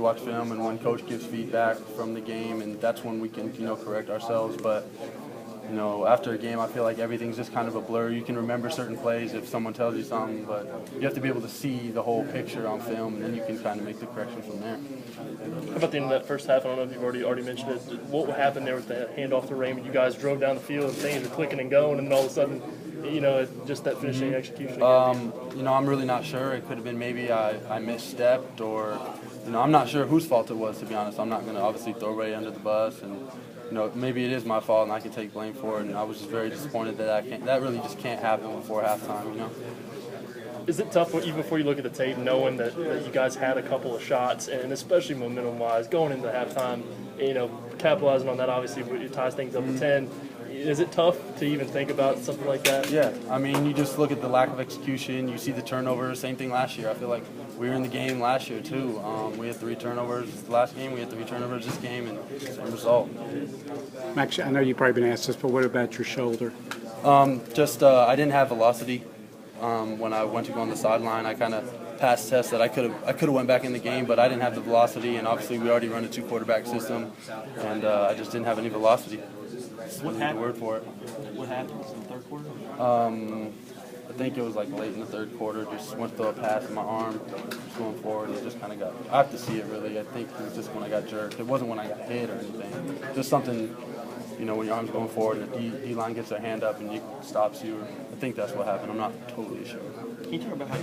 watch film and when coach gives feedback from the game, and that's when we can, correct ourselves. But, after a game, I feel like everything's just kind of a blur. You can remember certain plays if someone tells you something, but you have to be able to see the whole picture on film, and then you can kind of make the correction from there. How about the end of that first half? I don't know if you've already mentioned it. What happened there with the handoff to Raymond? You guys drove down the field and things were clicking and going, and then all of a sudden, just that finishing execution. I'm really not sure. It could have been maybe I misstepped, or I'm not sure whose fault it was, to be honest. I'm not going to obviously throw Ray under the bus, and maybe it is my fault and I can take blame for it. And I was just very disappointed that really just can't happen before halftime. Is it tough, even before you look at the tape, knowing that you guys had a couple of shots, and especially momentum-wise, going into halftime, capitalizing on that, obviously, it ties things up to 10. Is it tough to even think about something like that? Yeah, I mean, you just look at the lack of execution. You see the turnovers. Same thing last year. I feel like we were in the game last year too. We had 3 turnovers last game. We had 3 turnovers this game, and same result. Max, I know you've probably been asked this, but what about your shoulder? I didn't have velocity when I went to go on the sideline. I kind of passed tests that I could have went back in the game, but I didn't have the velocity. And obviously, we already run a 2-quarterback system, and I just didn't have any velocity. What happened? The word for it. What happened in the third quarter? I think it was like late in the third quarter. Just went through a pass in my arm, just going forward, and it just kind of got. I have to see it really. I think it was just when I got jerked. It wasn't when I got hit or anything. Just something, when your arm's going forward and the D line gets their hand up and stops you. I think that's what happened. I'm not totally sure. Can you talk about how